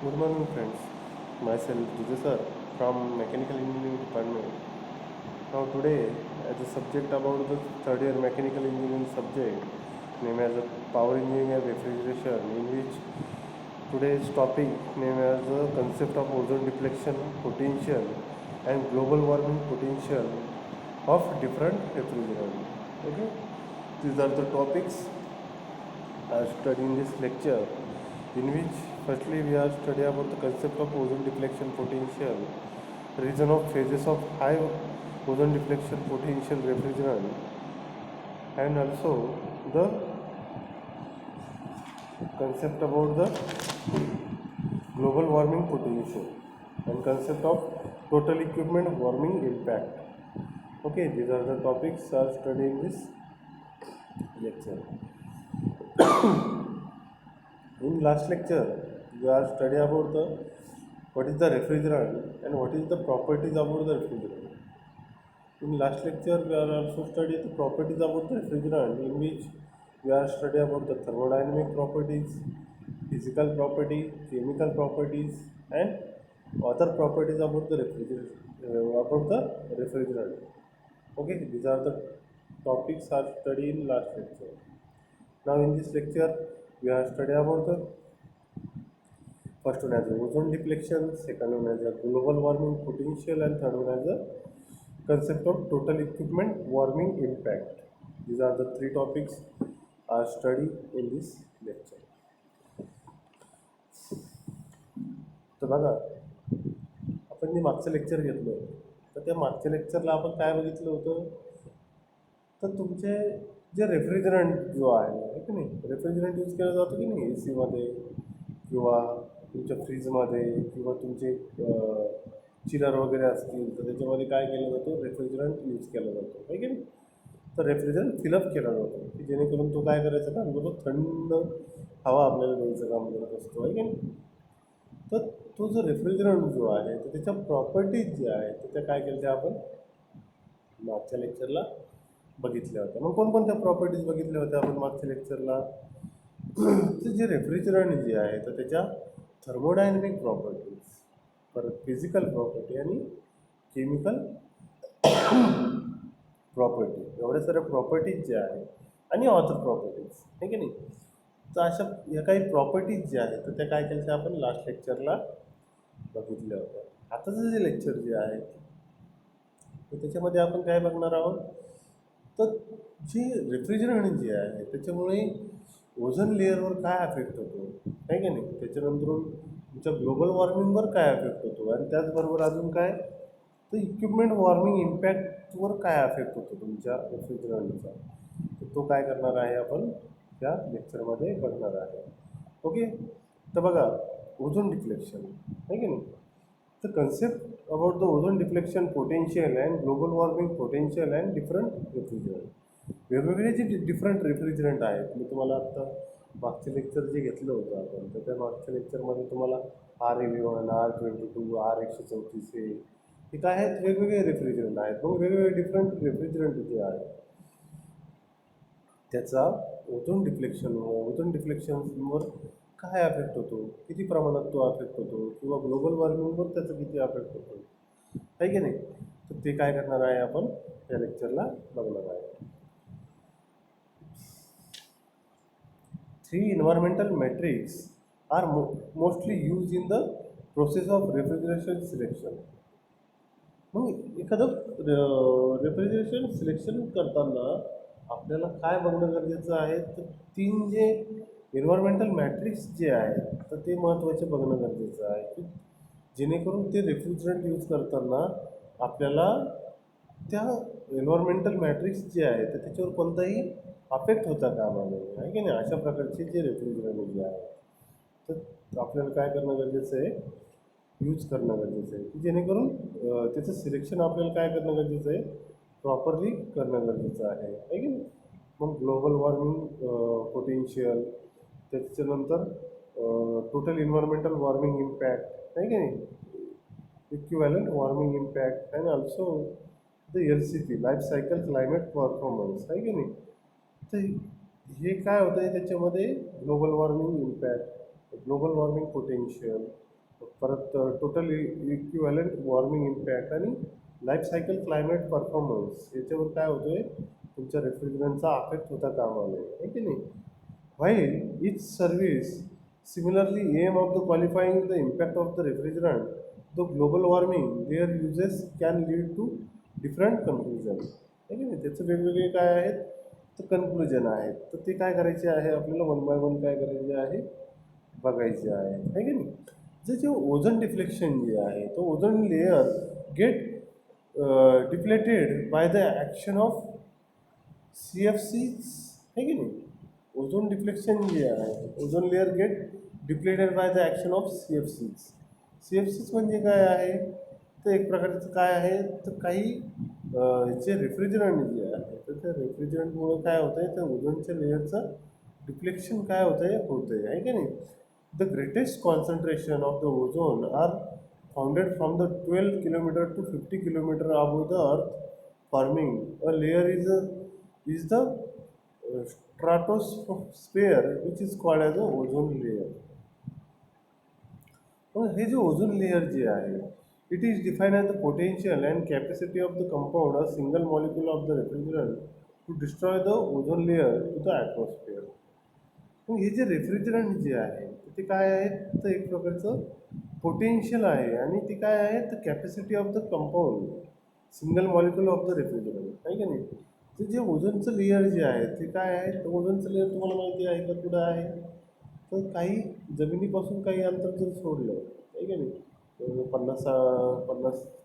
Good morning, friends. Myself, Vijay sir, from Mechanical Engineering Department. Now, today, as a subject about the third year Mechanical Engineering subject, named as a Power Engineering and Refrigeration, in which today's topic named as the concept of ozone depletion potential and global warming potential of different refrigerants. Okay, these are the topics are studied in this lecture, in which firstly we are studying about the concept of ozone deflection potential, reason of phases of high ozone deflection potential refrigerant, and also the concept about the global warming potential and concept of total equipment warming impact. Okay, these are the topics are studied in this lecture. In last lecture, we are study about the what is the refrigerant and what is the properties about the refrigerant. In last lecture, we are also studying the properties about the refrigerant, in which we are studying about the thermodynamic properties, physical property, chemical properties, and other properties about the refrigerant. Okay, these are the topics are studied in last lecture. Now, in this lecture, we are studying about the first one as a ozone depletion, second one as a global warming potential, and third one as a concept of total equipment warming impact. These are the three topics are studied in this lecture. तर बघा, आपण जे मागचं lecture घेतलं तर त्या मागच्या लेक्चरला आपण काय बघितलं होतं, तर तुमचे जे रेफ्रिजरंट जो आहे की नाही, रेफ्रिजरंट यूज केला जातो की नाही ए सीमध्ये किंवा तुमच्या फ्रीजमध्ये किंवा तुमचे चिलर वगैरे असतील तर त्याच्यामध्ये काय केलं जातं, रेफ्रिजरंट यूज केला जातो आहे की नाही. तर रेफ्रिजरंट फिलअप केला जातो की जेणेकरून तो काय करायचं काम करतो, थंड हवा आपल्याला द्यायचं काम करत असतो आहे की नाही. तर तो जो रेफ्रिजरंट जो आहे तर त्याच्या प्रॉपर्टीज ज्या आहेत तर त्या काय केल्या त्या आपण मागच्या लेक्चरला बघितल्या होत्या. मग कोणकोणत्या प्रॉपर्टीज बघितल्या होत्या आपण मागच्या लेक्चरला, तर जे रेफ्रिजरंट जे आहे तर त्याच्या थर्मोडायनॅमिक प्रॉपर्टीज, परत फिजिकल प्रॉपर्टी आणि केमिकल प्रॉपर्टी, एवढ्या साऱ्या प्रॉपर्टीज ज्या आहेत आणि ऑथर प्रॉपर्टीज आहे की नाही. तर अशा या काही प्रॉपर्टीज ज्या आहेत तर त्या काय केल्या त्या आपण लास्ट लेक्चरला बघितल्या होत्या. आताचं जे लेक्चर जे आहे तर त्याच्यामध्ये आपण काय बघणार आहोत, तर जे रेफ्रिजरंट जे आहे त्याच्यामुळे ओझोन लेअरवर काय अफेक्ट होतो आहे की नाही, त्याच्यानंतरून तुमच्या ग्लोबल वॉर्मिंगवर काय अफेक्ट होतो, आणि त्याचबरोबर अजून काय तर इक्विपमेंट वॉर्मिंग इम्पॅक्टवर काय अफेक्ट होतो तुमच्या रेफ्रिजरंटचा, तर तो काय करणार आहे आपण त्या लेक्चरमध्ये बघणार आहे. ओके, तर बघा ओझोन डिफ्लेक्शन आहे की नाही. तर concept about the ozone deflection potential and global warming potential and different refrigerant. वेगवेगळे जे डिफरंट रेफ्रिजरंट आहेत, मी तुम्हाला आत्ता मागचे लेक्चर जे घेतलं होतं आपण, तर त्या मागच्या लेक्चरमध्ये तुम्हाला R11, R22, R134 हे काय आहेत, वेगवेगळे रेफ्रिजरंट आहेत. मग वेगवेगळे डिफरंट रेफ्रिजरंट जे आहेत त्याचा ओझोन डिफ्लेक्शनवर काय अफेक्ट होतो, किती प्रमाणात तो अफेक्ट होतो, किंवा ग्लोबल वॉर्मिंगवर त्याचा किती अफेक्ट होतो आहे की नाही. तर ते काय करणार आहे आपण या लेक्चरला बघणार आहे. 3 environmental metrics are mostly used in the process of refrigeration selection. मग एखादं रेफ्रिजरेशन सिलेक्शन करताना आपल्याला काय बघणं गरजेचं आहे, तर 3 जे एन्व्हायरमेंटल मॅट्रिक्स जे आहेत तर ते महत्त्वाचे बघणं गरजेचं आहे, की जेणेकरून ते रेफ्रिजरंट यूज करताना आपल्याला त्या एन्व्हायरमेंटल मॅट्रिक्स जे आहे तर त्याच्यावर कोणताही अफेक्ट होता कामा नये आहे की नाही. अशा प्रकारचे जे रेफ्रिजरंट जे आहे तर आपल्याला काय करणं गरजेचं आहे, यूज करणं गरजेचं आहे, की जेणेकरून त्याचं सिलेक्शन आपल्याला काय करणं गरजेचं आहे, प्रॉपरली करणं गरजेचं आहे की नाही. मग ग्लोबल वॉर्मिंग पोटेन्शियल, त्याच्यानंतर टोटल इन्व्हायरमेंटल वॉर्मिंग इम्पॅक्ट आहे की नाही, equivalent warming impact, and also the LCP life cycle climate performance आहे की नाही. तर हे काय होतं आहे त्याच्यामध्ये, global warming impact, global warming potential, परत टोटल इक्विव्हॅलंट वॉर्मिंग इम्पॅक्ट आणि लाईफ सायकल क्लायमेट परफॉर्मन्स याच्यावर काय होतोय तुमच्या रेफ्रिजरंटचा अफेक्ट होता कामा नये आहे की नाही. While each service similarly aim of the qualifying the impact of the refrigerant the global warming their uses can lead to different conclusion आहे की नाही. त्याचे वेगवेगळे काय आहेत तर कन्क्लुजन आहेत. तर ते काय करायचे आहे आपल्याला वन बाय वन काय करायचे आहे बघायचे आहे की नाही. जे ओझोन डिफ्लेक्शन जे आहे तो ozone layer get depleted by the action of CFCs है की नाही. ओझोन डिफ्लेक्शन जे आहे ozone layer get depleted by the action of CFCs. CFCs म्हणजे काय आहे तर एक प्रकारचं काय आहे तर काही जे रेफ्रिजरंट जे आहे तर त्या रेफ्रिजरंटमुळे काय होतं आहे तर ओझोनच्या लेअरचं डिफ्लेक्शन काय होतं आहे की नाही. The greatest concentration of the ozone are founded from the 12 kilometer to 50 kilometer above the earth forming a layer is the stratosphere which is called as the ozone layer. मग हे जे ओझोन लेअर जे आहे it is define as the potential and capacity of the compound a single molecule of the refrigerant to destroy the ozone layer to the atmosphere. मग हे जे refrigerant जे आहे ते काय आहे तर एक प्रकारचं पोटेन्शियल आहे आणि ते काय आहे तर capacity of the compound single molecule of the refrigerant आहे की नाही. ते जे ओझोनचं लेअर जे आहे ते काय आहे तर ओझोनचं लेअर तुम्हाला माहिती आहे का कुठं आहे तर काही जमिनीपासून काही अंतर जर सोडलं आहे की नाही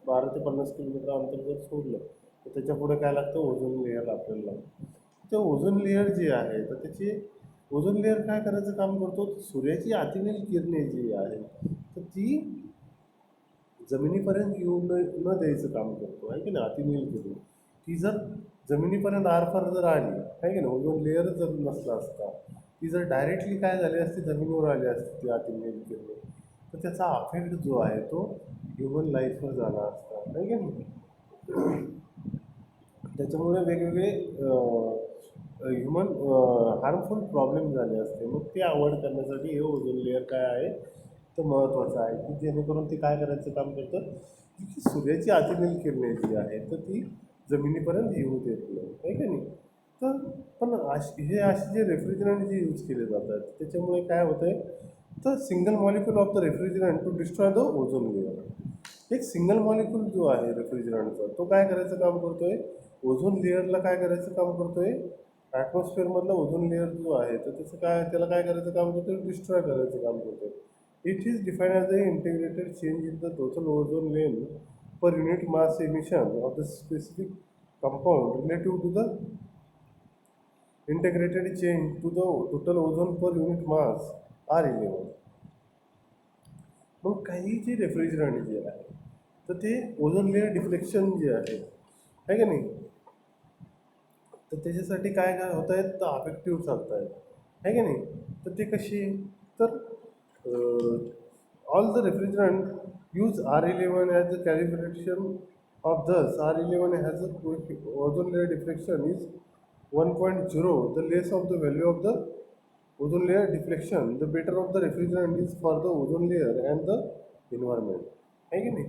12 ते 50 किलोमीटर अंतर जर सोडलं तर त्याच्या पुढे काय लागतं ओझोन लेअर आपल्याला लागतं. ते ओझोन लेअर जे आहे तर त्याची ओझोन लेअर काय करायचं काम करतो सूर्याची अतिनील किरणे जी आहे तर ती जमिनीपर्यंत येऊ न द्यायचं काम करतो आहे की नाही. अतिनील किरणे ती जर जमिनीपर्यंत आरपार जर आली आहे की नाही ओझोन लेअर जर नसला असता ती जर डायरेक्टली काय झाली असती जमिनीवर आली असती ती अतिनील किरणे तर त्याचा अफेक्ट जो आहे तो ह्युमन लाईफवर झाला असता आहे की नाही. त्याच्यामुळे वेगवेगळे ह्युमन हार्मफुल प्रॉब्लेम झाले असते. मग ते अवॉइड करण्यासाठी हे ओझोन लेअर काय आहे तर महत्त्वाचं आहे की जेणेकरून ते काय करायचं काम करतं की सूर्याची अतिनील किरणे जी आहे तर ती जमिनीपर्यंत येऊ देत नाही आहे की नाही. तर पण हे असे जे रेफ्रिजरंट जे यूज केले जातात त्याच्यामुळे काय होतं आहे तर single molecule of the refrigerant to destroy the ozone layer. एक सिंगल मॉलिक्यूल जो आहे रेफ्रिजरंटचा तो काय करायचं काम करतोय ओझोन लेअरला काय करायचं काम करतोय ॲटमॉस्फिअरमधला ओझोन लेअर जो आहे तर त्याला काय करायचं काम करतोय डिस्ट्रॉय करायचं काम करतोय. It is define as a integrated change in the total ozone lane per unit mass emission of the specific compound relative to the integrated change to the total ozone per unit mass R11. मग काही जे refrigerant जे आहे तर ते ozone layer deflection जे आहे का नाही तर त्याच्यासाठी काय काय होत आहेत तर अफेक्टिव्ह चालत आहेत आहे की नाही. तर ते कशी तर all the refrigerant use R11 as a calibration of दस R11 has a ozone layer deflection is 1.0. The less of the value of the ozone layer deflection, the better of the refrigerant is for the ozone layer and the environment. आहे की नाही.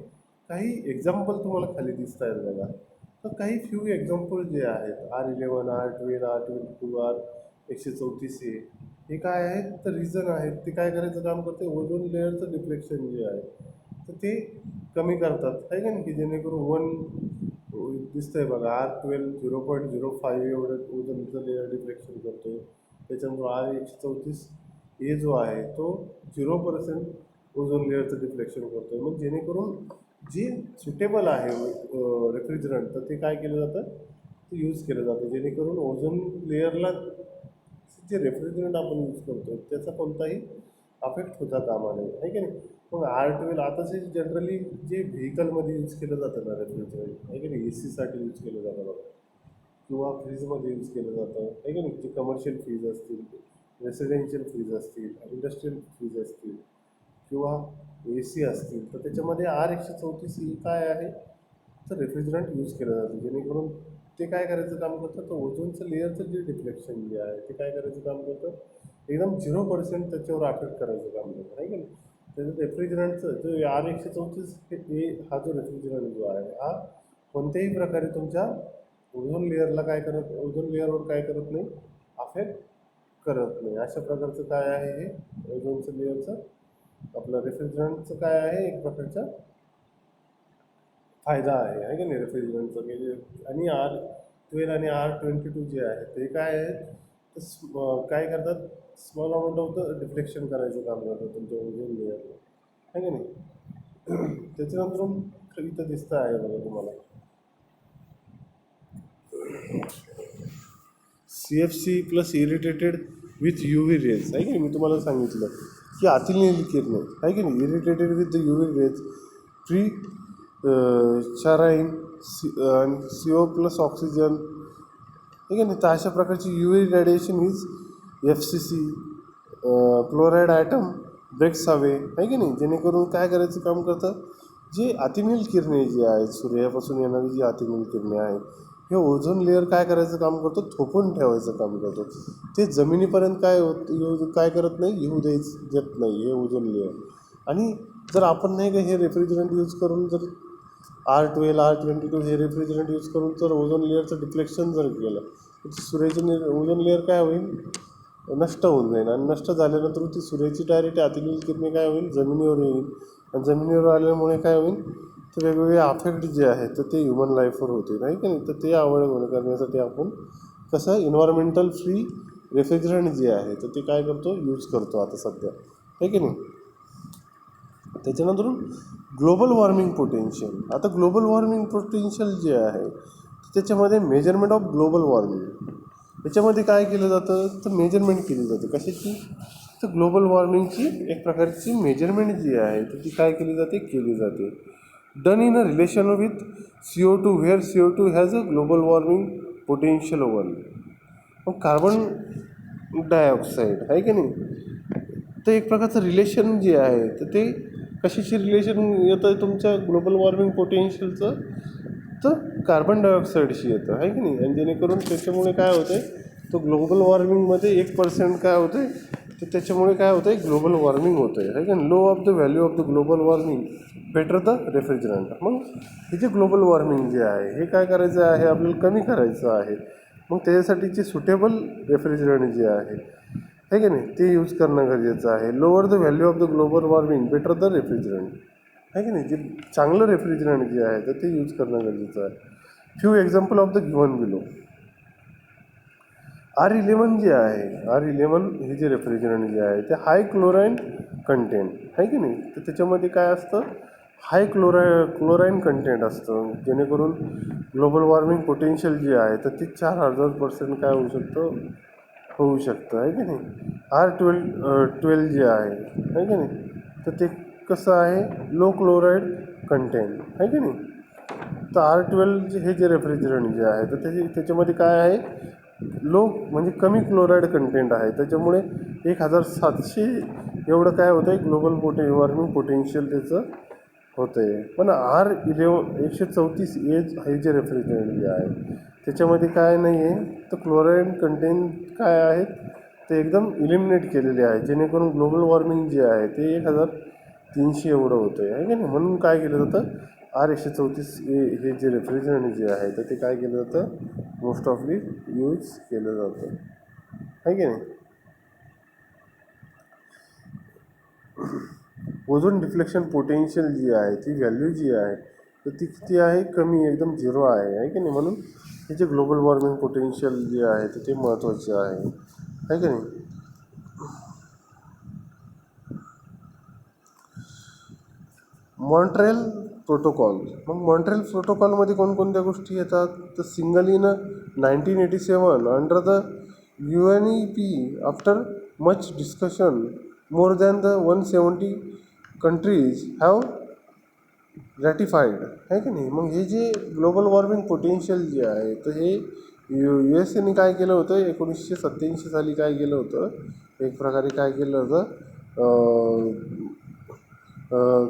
काही example तुम्हाला खाली दिसत आहेत बघा तर काही फ्यू एक्झाम्पल जे आहेत R11 R12 R22 R134 हे काय आहेत तर रिझन आहेत ते काय करायचं काम करते ओझोन लेअरचं डिफ्लेक्शन जे आहे तर ते कमी करतात आहे का नाही की जेणेकरून दिसतंय बघा R12 0.05 एवढं ओझोनचं लेअर डिफ्लेक्शन करतो आहे. त्याच्यानंतर R134 हे जो आहे तो 0% ओझोन लेअरचं डिफ्लेक्शन करतो आहे. मग जेणेकरून जे सुटेबल आहे रेफ्रिजरंट तर ते काय केलं जातं ते यूज केलं जातं जेणेकरून ओझोन लेअरला जे रेफ्रिजरंट आपण यूज करतो त्याचा कोणताही अफेक्ट होता कामा नये आहे की नाही. मग R12 आताचे जनरली जे व्हेकलमध्ये यूज केलं जातं ना रेफ्रिजरंट आहे की नाही AC साठी यूज केलं जातं बघा किंवा फ्रीजमध्ये यूज केलं जातं आहे की नाही. जे कमर्शियल फ्रीज असतील रेसिडेन्शियल फ्रीज असतील इंडस्ट्रियल फ्रीज असतील किंवा AC असतील तर त्याच्यामध्ये R134 ही काय आहे तर रेफ्रिजरंट यूज केलं जातं जेणेकरून ते काय करायचं काम करतं तर ओझोनचं लेअरचं जे डिफ्लेक्शन जे आहे ते काय करायचं काम करतं एकदम 0% त्याच्यावर अफेक्ट करायचं काम करतं आहे की नाही. त्याचं रेफ्रिजरंटचं जो R134 हा जो रेफ्रिजरंट जो आहे हा कोणत्याही प्रकारे तुमच्या ओझोन लेअरवर काय करत नाही, अफेक्ट करत नाही. अशा प्रकारचं काय आहे हे ओझोनचं लेअरचं आपलं रेफ्रिजरंटचं काय आहे, एक प्रकारचा फायदा आहे की नाही रेफ्रिजरंटचं. आणि R12 आणि R22 जे आहे ते काय आहेत, तर काय करतात, small amount of the deflection करायचं काम करतात तुमच्या ओझोन लेअरला, आहे की नाही. त्याच्यानंतर इथं दिसतं आहे बघा तुम्हाला CFC plus irritated with UV rays, आहे की नाही. मी तुम्हाला सांगितलं की अतिनील किरणे, आहे की नाही, irritated with the UV rays free चाराईन CO प्लस ऑक्सिजन, ठीक आहे ना. तर अशा प्रकारची UV radiation is FCC chloride atom breaks हवे, आहे की नाही. जेणेकरून काय करायचं काम करतं, जे अतिनील किरणे जे आहेत सूर्यापासून येणारी जी अतिनील किरणे आहेत हे ओझोन लेअर काय करायचं काम करतो, थोपून ठेवायचं काम करतो. ते जमिनीपर्यंत काय करत नाही, येऊ देत नाही हे ओझोन लेअर. आणि जर आपण नाही का हे रेफ्रिजरंट यूज करून जर R12 R22 हे रेफ्रिजरंट यूज करून जर ओझोन लेअरचं डिफ्लेक्शन जर केलं तर सूर्याची ओझोन लेअर काय होईल, नष्ट होऊन जाईल. आणि नष्ट झाल्यानंतर ती सूर्याची डायरेक्ट अतिनील किरणे काय होईल, जमिनीवर येईल. आणि जमिनीवर आल्यामुळे काय होईल, तर वेगवेगळे अफेक्ट जे आहेत तर ते ह्युमन लाईफवर होते, नाही की नाही. तर ते अवॉइड करण्यासाठी आपण कसं इन्व्हायरमेंटल फ्री रेफ्रिजरंट जे आहे तर ते काय करतो, यूज करतो आता सध्या, आहे की नाही. त्याच्यानंतर ग्लोबल वॉर्मिंग पोटेन्शियल. आता ग्लोबल वॉर्मिंग पोटेन्शियल जे आहे त्याच्यामध्ये मेजरमेंट ऑफ ग्लोबल वॉर्मिंग, त्याच्यामध्ये काय केलं जातं, तर मेजरमेंट केली जाते कशाची, तर ग्लोबल वॉर्मिंगची एक प्रकारची मेजरमेंट जी आहे तर ती काय केली जाते done in a relation with CO2 where CO2 has a global warming potential 1. मग कार्बन डायऑक्साईड, आहे की नाही. तर एक प्रकारचं रिलेशन जे आहे तर ते कशाशी रिलेशन येतं तुमच्या ग्लोबल वॉर्मिंग पोटेन्शियलचं, तर कार्बन डायऑक्साईडशी येतं, आहे की नाही. आणि जेणेकरून त्याच्यामुळे काय होतं आहे, तो ग्लोबल वॉर्मिंगमध्ये 1% काय होतं आहे, तर त्याच्यामुळे काय होतं आहे, ग्लोबल वॉर्मिंग होतं आहे की नाही. Low of the value of the global warming better the refrigerant. मग हे जे ग्लोबल वॉर्मिंग जे आहे हे काय करायचं आहे, आपल्याला कमी करायचं आहे. मग त्याच्यासाठीचे सुटेबल रेफ्रिजरंट जे आहे की नाही ते यूज करणं गरजेचं आहे. Lower the value of the global warming better the refrigerant, आहे की नाही. जे चांगलं रेफ्रिजरंट जे आहे तर ते यूज करणं गरजेचं आहे. Few example of the given below. R11 जे आहे, R11 हे जे रेफ्रिजरंट जे आहे ते हाय क्लोराईन कंटेंट, आहे की नाही. तर त्याच्यामध्ये काय असतं, हाय क्लोराईन कंटेंट असतं, जेणेकरून ग्लोबल वॉर्मिंग पोटेन्शियल जे आहे तर ते 4000% काय होऊ शकतं, आहे की नाही. R12 जे आहे की नाही, तर ते कसं आहे, लो क्लोराईड कंटेंट, आहे की नाही. तर R12 हे जे रेफ्रिजरंट जे आहे तर त्याच्यामध्ये काय आहे, लो म्हणजे कमी क्लोराईड कंटेंट आहे. त्याच्यामुळे 1700 एवढं काय होतं आहे, ग्लोबल वॉर्मिंग पोटेन्शियल त्याचं होतं आहे. पण R11 134 हे जे रेफ्रिजरंट जे आहे त्याच्यामध्ये काय नाही आहे, तर क्लोराईड कंटेंट काय आहेत ते एकदम इलिमिनेट केलेले आहे, जेणेकरून ग्लोबल वॉर्मिंग जे आहे ते 1300 एवढं होतं आहे की नाही. म्हणून काय केलं जातं, R134 हे जे रेफ्रिजरंट जे आहे तर ते काय केलं जातं, मोस्ट ऑफली यूज केलं जातं, आहे की नाही. ओझोन डिफ्लेक्शन पोटेन्शियल जी आहे ती व्हॅल्यू जी आहे तर ती किती आहे, कमी, एकदम 0 आहे की नाही. म्हणून हे जे ग्लोबल वॉर्मिंग पोटेन्शियल जे आहे तर ते महत्त्वाचे आहे की नाही. Montreal protocol. मग मॉन्ट्रेल प्रोटोकॉलमध्ये कोणकोणत्या गोष्टी येतात, तर सिंगल in 1987 under the UNEP after much discussion more than the 170 countries have ratified, आहे की नाही. मग हे जे ग्लोबल वॉर्मिंग पोटेन्शियल जे आहे तर हे USAने काय केलं होतं, 1987 साली काय केलं होतं, एक प्रकारे काय केलं होतं,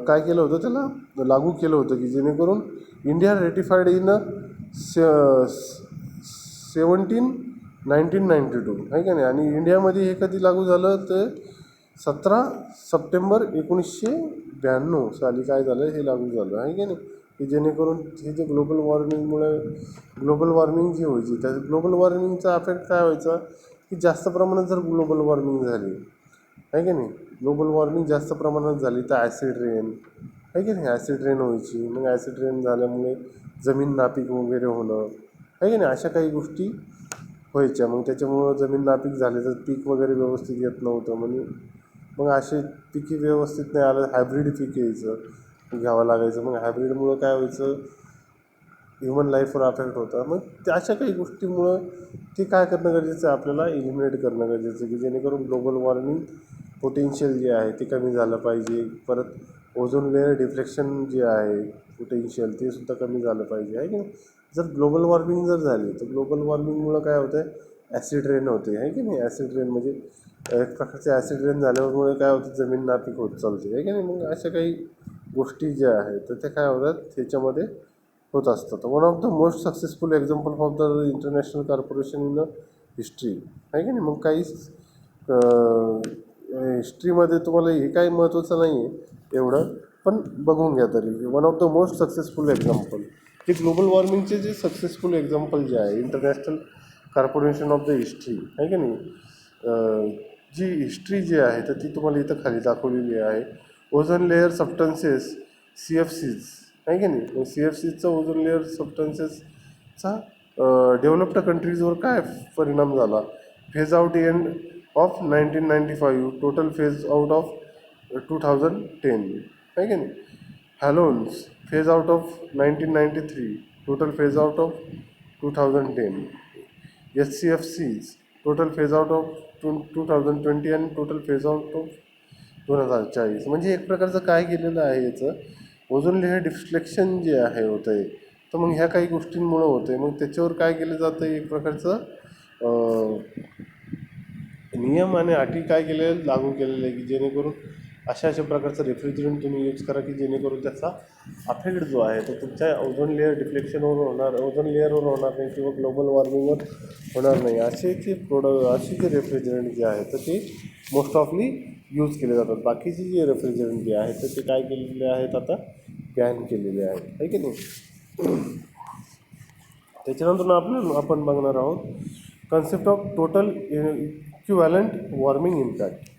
काय केलं होतं, त्याला लागू केलं होतं की जेणेकरून इंडिया रेटिफाईड इन 1992, आहे का नाही. आणि इंडियामध्ये हे कधी लागू झालं तर 17 सप्टेंबर 1992 साली काय झालं, हे लागू झालं आहे की नाही, की जेणेकरून हे जे ग्लोबल वॉर्मिंग जी व्हायची, त्या ग्लोबल वॉर्मिंगचा अफेक्ट काय व्हायचा, की जास्त प्रमाणात जर ग्लोबल वॉर्मिंग झाली आहे की नाही, ग्लोबल वॉर्मिंग जास्त प्रमाणात झाली तर ॲसिड रेन आहे की नाही, ॲसिड रेन व्हायची. मग ॲसिड रेन झाल्यामुळे जमीन नापीक वगैरे होणं आहे की नाही, अशा काही गोष्टी व्हायच्या. मग त्याच्यामुळं जमीन नापीक झाली तर पीक वगैरे व्यवस्थित येत नव्हतं. म्हणजे मग असे पिकी व्यवस्थित नाही आलं, हायब्रिड पीक यायचं, घ्यावं लागायचं. मग हायब्रिडमुळं काय व्हायचं, ह्युमन लाईफवर अफेक्ट होता. मग त्या अशा काही गोष्टीमुळं ते काय करणं गरजेचं आहे, आपल्याला इलिमिनेट करणं गरजेचं आहे, की जेणेकरून ग्लोबल वॉर्मिंग पोटेन्शियल जे आहे ते कमी झालं पाहिजे. परत ओझोन लेअर डिफ्लेक्शन जे आहे पोटेन्शियल, ते सुद्धा कमी झालं पाहिजे आहे की नाही. जर ग्लोबल वॉर्मिंग जर झाली तर ग्लोबल वॉर्मिंगमुळं काय होतं आहे, ॲसिड रेन होते आहे की नाही. ॲसिड रेन म्हणजे एक प्रकारचे ॲसिड रेन झाल्यामुळे काय होतं, जमीन नापीक होत चालते आहे की नाही. मग अशा काही गोष्टी ज्या आहेत तर त्या काय होतात, त्याच्यामध्ये होत असतात. One of the most successful example of the international corporation in the history आहे की नाही. मग काही हिस्ट्रीमध्ये तुम्हाला हे काही महत्त्वाचं नाही आहे एवढं, पण बघून घ्या तरी. One of the most successful example, जे ग्लोबल वॉर्मिंगचे जे सक्सेसफुल एक्झाम्पल जे आहे international corporation of the history आहे की नाही, जी हिस्ट्री जी आहे तर ती तुम्हाला इथं खाली दाखवलेली आहे. ओझोन लेअर सबस्टन्सेस CFCs आहे की नाही. CFCचा ओझोन लेअर सबस्टन्सेसचा डेव्हलप्ड कंट्रीजवर काय परिणाम झाला. Phase out end of 1995, total phase out of 2010 आहे की नाही. Halons phase out of 1993, total phase out of 2010. SCFCs total phase out of 2020 आणि टोटल फेज आउट ऑफ 2040. म्हणजे एक प्रकारचं काय केलेलं आहे याचं, ओझोन लेअर डिफ्लेक्शन जे आहे होतं आहे, तर मग ह्या काही गोष्टींमुळं होतं आहे. मग त्याच्यावर काय केलं जातं, एक प्रकारचं नियम आणि अटी काय केलेलं लागू केलेलं आहे, की जेणेकरून अशा प्रकारचं रेफ्रिजरंट तुम्ही यूज करा, की जेणेकरून त्याचा अफेक्ट जो आहे तो तुमच्या ओझोन लेअर डिफ्लेक्शनवर होणार, ओझोन लेअरवर होणार नाही किंवा ग्लोबल वॉर्मिंगवर होणार नाही. असे जे रेफ्रिजरंट जे आहे तर ते मोस्ट ऑफली यूज केले जातात. बाकीचे जे रेफ्रिजरंट जे आहेत तर ते काय केलेले आहेत, आता बॅन केलेले आहेत आहे की नाही. त्याच्यानंतर आपण बघणार आहोत concept of total equivalent warming impact.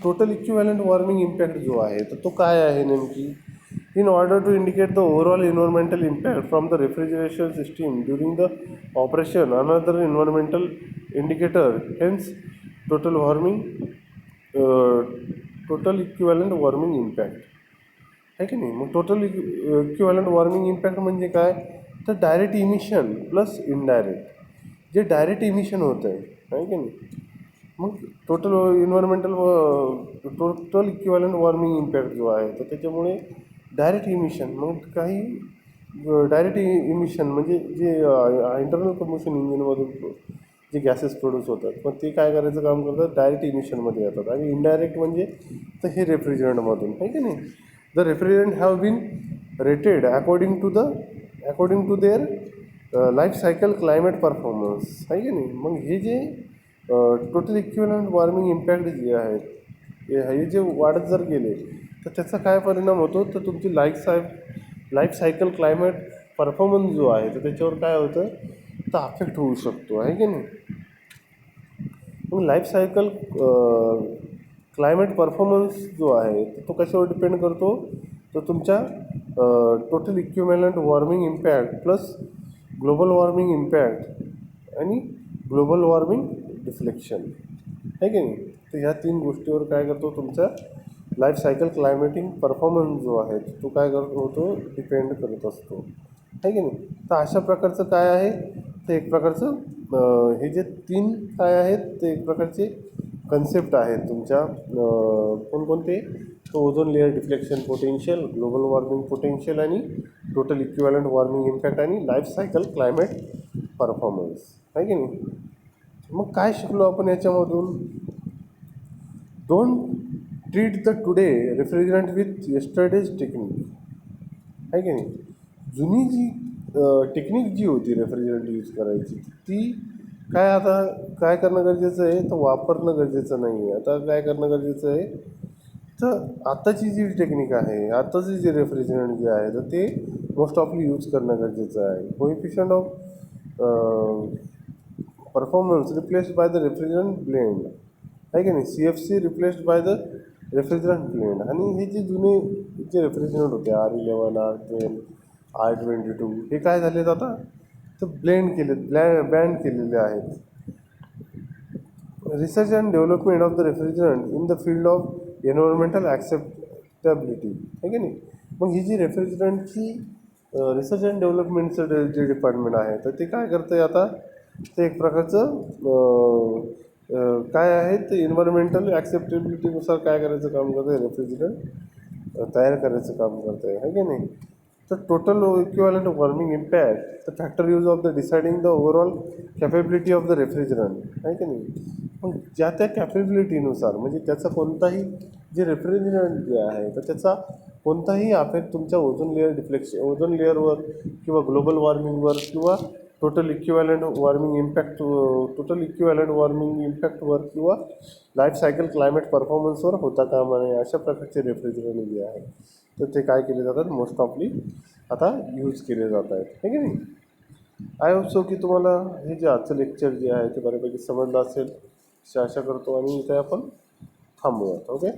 Total equivalent warming impact जो आहे तर तो काय आहे नेमकी. In order to indicate the overall environmental impact from the refrigeration system during the operation, another environmental indicator, hence total warming total equivalent warming impact आहे की नाही. मग टोटल इक्विव्हॅलंट वॉर्मिंग इम्पॅक्ट म्हणजे काय, तर डायरेक्ट इमिशन प्लस इनडायरेक्ट. जे direct emission होतं आहे की नाही, मग total total equivalent warming impact जो आहे तर त्याच्यामुळे डायरेक्ट इमिशन, मग काही डायरेक्ट इमिशन म्हणजे जे इंटरनल कंबशन इंजिनमधून जे गॅसेस प्रोड्यूस होतात, मग ते काय करायचं काम करतात, डायरेक्ट इमिशनमध्ये येतात. आणि इनडायरेक्ट म्हणजे तर हे रेफ्रिजरंटमधून आहे की नाही. The refrigerant have been rated according to their life cycle climate performance आहे की नाही. मग हे जे टोटल इक्विव्हॅलंट वॉर्मिंग इम्पॅक्ट जे आहेत हे जे वाढत जर गेले तर त्याचा काय परिणाम होतो, तर तुमची लाईफ सायकल क्लायमेट परफॉर्मन्स जो आहे तर त्याच्यावर काय होतं, तर अफेक्ट होऊ शकतो आहे की नाही. मग लाईफ सायकल क्लायमेट परफॉर्मन्स जो आहे तो कशावर डिपेंड करतो, तर तुमच्या total equivalent warming impact plus global warming impact आणि ग्लोबल वॉर्मिंग डिफ्लेक्शन आहे की नाही. तर ह्या तीन गोष्टीवर काय करतो, तुमचा लाईफ सायकल क्लायमेटिक परफॉर्मन्स जो आहे तो काय होतो, डिपेंड करत असतो आहे की नाही. तर अशा प्रकारचं काय आहे, तर एक प्रकारचं हे जे तीन काय आहेत ते एक प्रकारचे कन्सेप्ट आहेत तुमच्या कोणकोणते, तो ozone layer deflection potential, global warming potential आणि टोटल इक्विव्हॅलंट वॉर्मिंग इम्पॅक्ट आणि लाईफ सायकल क्लायमेट परफॉर्मन्स आहे की नाही. मग काय शिकलो आपण याच्यामधून, don't treat the today refrigerant with yesterday's technique आहे की नाही. जुनी जी टेक्निक जी होती रेफ्रिजरंट यूज करायची ती काय आता काय करणं गरजेचं आहे तर वापरणं गरजेचं नाही आहे. आता काय करणं गरजेचं आहे तर आताची जी टेक्निक आहे, आताचे जे रेफ्रिजरंट जे आहे तर ते मोस्ट ऑफली यूज करणं गरजेचं आहे. Coefficient of performance replaced by the refrigerant blend आहे की नाही, CFC replaced by the refrigerant blend. आणि हे जे जुने जे रेफ्रिजरंट होते R11, R12, R22 हे काय झालेत आता तर ब्लेंड केलेत, बँड केलेले आहेत. Research and development of the refrigerant in the field of environmental acceptability आहे की नाही. मग ही जी रेफ्रिजरंटची रिसर्च अँड डेव्हलपमेंटचं जे डिपार्टमेंट आहे तर ते काय करतं आहे आता, ते एक प्रकारचं काय आहे ते एन्व्हायरमेंटल ॲक्सेप्टेबिलिटीनुसार काय करायचं काम करतं आहे, रेफ्रिजरंट तयार करायचं काम करतं आहे की नाही. तर total equivalent warming impact the factor use of the deciding the overall capability of the refrigerant आहे की नाही. मग ज्या त्या कॅपेबिलिटीनुसार म्हणजे त्याचा कोणताही जे रेफ्रिजरंट जे आहे तर त्याचा कोणताही अफेक्ट तुमच्या ओझोन लेअर डिफ्लेक्शन, ओझोन लेअरवर किंवा ग्लोबल वॉर्मिंगवर किंवा टोटल इक्विव्हॅलंट वॉर्मिंग इम्पॅक्टवर किंवा लाईफ सायकल क्लायमेट परफॉर्मन्सवर होता कामा नये अशा प्रकारचे रेफ्रिजरंट जे आहे तर ते काय केले जातात मोस्ट ऑफली आता यूज केले जात आहेत हे की नाही. आय होप सो की तुम्हाला हे जे आजचं लेक्चर जे आहे ते बऱ्यापैकी समजलं असेल अशी आशा करतो आणि इथे आपण थांबूयात. ओके.